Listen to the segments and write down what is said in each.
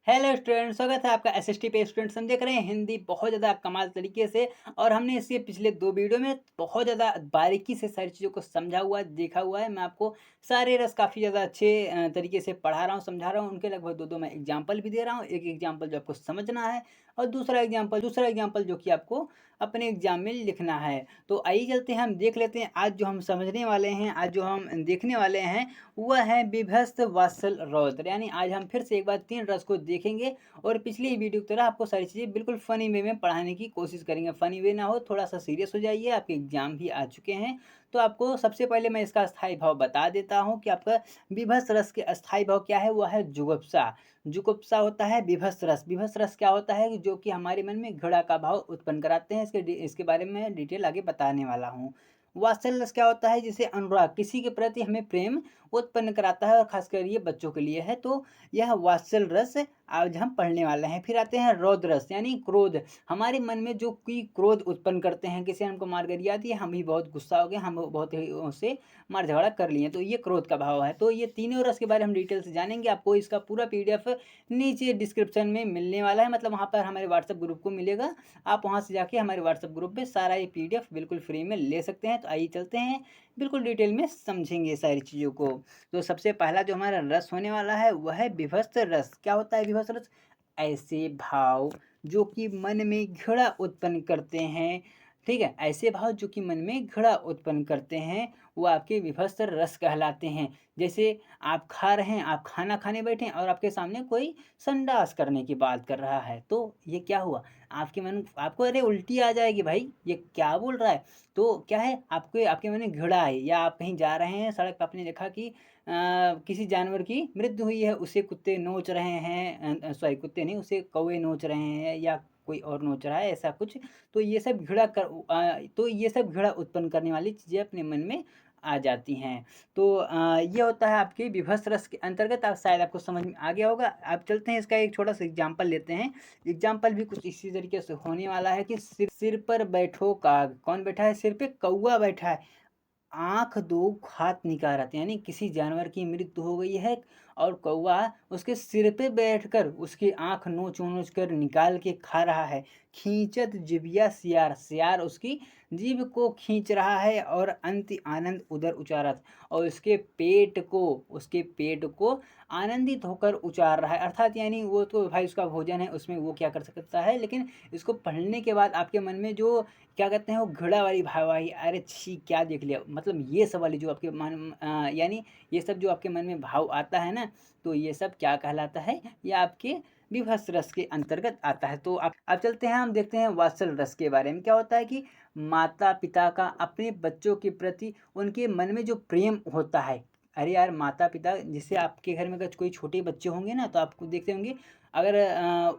Hello student, स्वागत है आपका एसएसटी पे। स्टूडेंट्स हम देख रहे हैं हिंदी बहुत ज़्यादा कमाल तरीके से। और हमने इसके पिछले 2 वीडियो में बहुत ज़्यादा बारीकी से सारी चीज़ों को समझा हुआ है, देखा हुआ है। मैं आपको सारे रस काफ़ी ज़्यादा अच्छे तरीके से पढ़ा रहा हूँ, समझा रहा हूँ। उनके लगभग दो दो मैं एग्जाम्पल भी दे रहा हूँ। एक एग्जाम्पल जो आपको समझना है और दूसरा एग्जाम्पल जो कि आपको अपने एग्जाम में लिखना है। तो आइए चलते हैं, हम देख लेते हैं। आज जो हम समझने वाले हैं, आज जो हम देखने वाले हैं, वह है विभस्त वात्सल रौद्र। यानी आज हम फिर से एक बार 3 रस को देखेंगे और पिछली वीडियो की तरह आपको सारी चीज़ें बिल्कुल फ़नी वे में पढ़ाने की कोशिश करेंगे। फ़नी वे ना हो, थोड़ा-सा सीरियस हो जाइए, आपके एग्ज़ाम भी आ चुके हैं। तो आपको सबसे पहले मैं इसका अस्थायी भाव बता देता हूँ कि आपका विभक्त रस के अस्थायी भाव क्या है, वो है जुगुप्सा। जुगुप्सा होता है विभक्त रस। विभक्त रस क्या होता है कि जो कि हमारे मन में घृणा का भाव उत्पन्न कराते हैं। इसके बारे में मैं डिटेल आगे बताने वाला हूँ। वात्सल्य रस क्या होता है, जिसे अनुराग, किसी के प्रति हमें प्रेम उत्पन्न कराता है और खासकर ये बच्चों के लिए है। तो यह वात्सल रस आज हम पढ़ने वाले हैं। फिर आते हैं रौद्र रस, यानी क्रोध। हमारे मन में जो कोई क्रोध उत्पन्न करते हैं, किसी ने हमको मार कर दिया, हम भी बहुत गुस्सा हो गए, हम बहुत ही उससे मार झगड़ा कर लिए, तो ये क्रोध का भाव है। तो ये तीनों रस के बारे में हम डिटेल से जानेंगे। आपको इसका पूरा पीडीएफ नीचे डिस्क्रिप्शन में मिलने वाला है, मतलब वहाँ पर हमारे व्हाट्सएप ग्रुप को मिलेगा। आप वहाँ से जाके हमारे व्हाट्सएप ग्रुप में सारा ये पीडीएफ बिल्कुल फ्री में ले सकते हैं। तो आइए चलते हैं, बिल्कुल डिटेल में समझेंगे सारी चीज़ों को। तो सबसे पहला जो हमारा रस होने वाला है वह है विभत्स रस। क्या होता है विभत्स रस? ऐसे भाव जो कि मन में घृणा उत्पन्न करते हैं। ठीक है, ऐसे भाव जो कि मन में घृणा उत्पन्न करते हैं, वो आपके विभत्स रस कहलाते हैं। जैसे आप खा रहे हैं, आप खाना खाने बैठे हैं और आपके सामने कोई संडास करने की बात कर रहा है, तो ये क्या हुआ? आपके मन आपको अरे उल्टी आ जाएगी, भाई ये क्या बोल रहा है। तो क्या है, आपके आपके मन में घृणा है। या आप कहीं जा रहे हैं, सड़क पे आपने देखा कि किसी जानवर की मृत्यु हुई है, उसे कुत्ते नोच रहे हैं, सॉरी कुत्ते नहीं, उसे कौवे नोच रहे हैं या कोई और नोच रहा है, ऐसा कुछ। तो ये सब तो ये सब घृणा उत्पन्न करने वाली चीज़ें अपने मन में आ जाती हैं। तो ये होता है आपके विभत्स रस के अंतर्गत। आप शायद आपको समझ में आ गया होगा। आप चलते हैं, इसका एक छोटा सा एग्जाम्पल लेते हैं। एग्जाम्पल भी कुछ इसी तरीके से होने वाला है कि सिर सिर पर बैठो काग। कौन बैठा है सिर पे? कौवा बैठा है। आँख दो हाथ निकाल रहा था, यानी किसी जानवर की मृत्यु हो गई है और कौवा उसके सिर पे बैठकर उसकी आँख नोच नोच कर निकाल के खा रहा है। खींचत जिभिया सियार, सियार उसकी जीभ को खींच रहा है और अंत आनंद उदर उचारत, और उसके पेट को आनंदित होकर उचार रहा है। अर्थात यानी वो तो भाई उसका भोजन है, उसमें वो क्या कर सकता है, लेकिन इसको पढ़ने के बाद आपके मन में जो क्या कहते हैं, वो घृणा वाली भाव आई, अरे छी क्या देख लिया, मतलब ये सब वाली जो आपके मन यानी ये सब जो आपके मन में भाव आता है ना, तो ये सब क्या कहलाता है, ये आपके विभत्स रस के अंतर्गत आता है। तो आप चलते हैं, हम देखते हैं वात्सल रस के बारे में। क्या होता है कि माता पिता का अपने बच्चों के प्रति उनके मन में जो प्रेम होता है। अरे यार, माता पिता, जैसे आपके घर में अगर कोई छोटे बच्चे होंगे ना, तो आपको देखते होंगे, अगर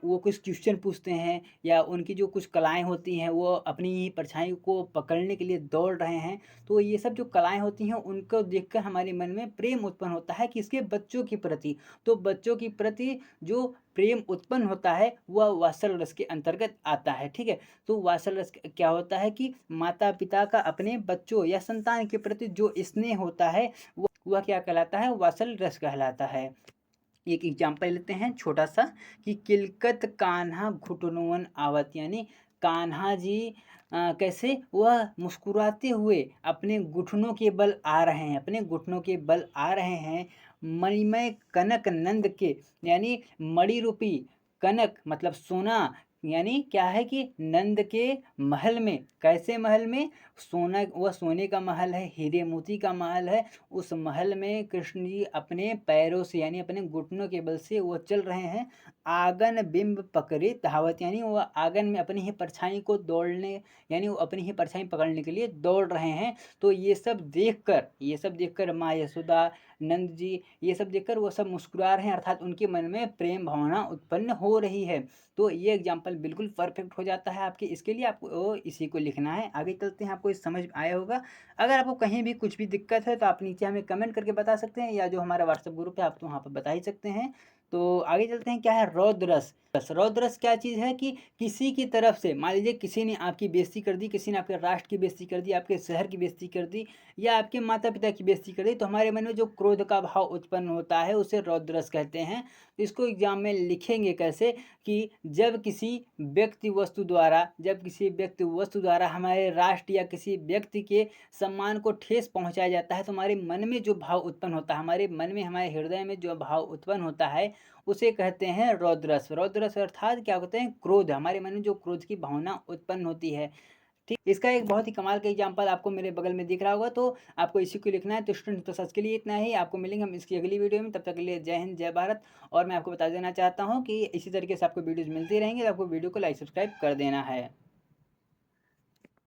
वो कुछ क्वेश्चन पूछते हैं या उनकी जो कुछ कलाएँ होती हैं, वो अपनी ही परछाई को पकड़ने के लिए दौड़ रहे हैं, तो ये सब जो कलाएँ होती हैं, उनको देखकर हमारे मन में प्रेम उत्पन्न होता है किसके? बच्चों के प्रति। तो बच्चों के प्रति जो प्रेम उत्पन्न होता है, वह वात्सल रस के अंतर्गत आता है, ठीक है? तो वात्सल रस क्या होता है कि माता-पिता का अपने बच्चों या संतान के प्रति जो स्नेह होता है, वह क्या कहलाता है? वात्सल रस कहलाता है। एक एग्जाम्पल लेते हैं छोटा सा कि किलकत कान्हा घुटनों आवत, यानी कान्हा जी कैसे वह मुस्कुराते हुए अपने घुटनों के बल आ रहे हैं, अपने घुटनों के बल आ रहे हैं। मणिमय कनक नंद के, यानी मणि रूपी कनक मतलब सोना, यानी क्या है कि नंद के महल में, कैसे महल में? सोना, वह सोने का महल है, हीरे मोती का महल है। उस महल में कृष्ण जी अपने पैरों से, यानी अपने घुटनों के बल से वो चल रहे हैं। आंगन बिंब पकड़े धावत, यानी वो आंगन में अपनी ही परछाई को दौड़ने, यानी वो अपनी ही परछाई पकड़ने के लिए दौड़ रहे हैं। तो ये सब देखकर माँ यशोदा, नंद जी, ये सब देखकर वो सब मुस्कुरा रहे हैं, अर्थात उनके मन में प्रेम भावना उत्पन्न हो रही है। तो ये एग्जाम्पल बिल्कुल परफेक्ट हो जाता है आपके। इसके लिए आपको इसी को लिखना है। आगे चलते हैं, आपको ये समझ आया होगा। अगर आपको कहीं भी कुछ भी दिक्कत है, तो आप नीचे हमें कमेंट करके बता सकते हैं, या जो हमारा व्हाट्सएप ग्रुप है, आप तो वहाँ पर बता ही सकते हैं। तो आगे चलते हैं, क्या है रौद्र रस। रौद्र रस क्या चीज़ है कि किसी की तरफ से, मान लीजिए किसी ने आपकी बेइज़्ज़ती कर दी, किसी ने आपके राष्ट्र की बेइज़्ज़ती कर दी, आपके शहर की बेइज़्ज़ती कर दी या आपके माता-पिता की बेइज़्ज़ती कर दी, तो हमारे मन में जो क्रोध का भाव उत्पन्न होता है उसे रौद्र रस कहते हैं। तो इसको एग्ज़ाम में लिखेंगे कैसे कि जब किसी व्यक्ति वस्तु द्वारा हमारे राष्ट्र या किसी व्यक्ति के सम्मान को ठेस पहुँचाया जाता है, तो हमारे मन में जो भाव उत्पन्न होता है, हमारे मन में, हमारे हृदय में जो भाव उत्पन्न होता है, उसे कहते हैं रौद्र रस। रौद्र रस अर्थात क्या होते हैं, क्रोध। हमारे मन में जो क्रोध की भावना उत्पन्न होती है, ठीक। इसका एक बहुत ही कमाल का एग्जाम्पल आपको मेरे बगल में दिख रहा होगा, तो आपको इसी को लिखना है। तो स्टूडेंट, तो आज के लिए इतना ही। आपको मिलेंगे हम इसकी अगली वीडियो में, तब तक के लिए जय हिंद, जय भारत। और मैं आपको बता देना चाहता हूँ कि इसी तरीके से आपको वीडियोज़ मिलती रहेंगी, तो आपको वीडियो को लाइक, सब्सक्राइब कर देना है।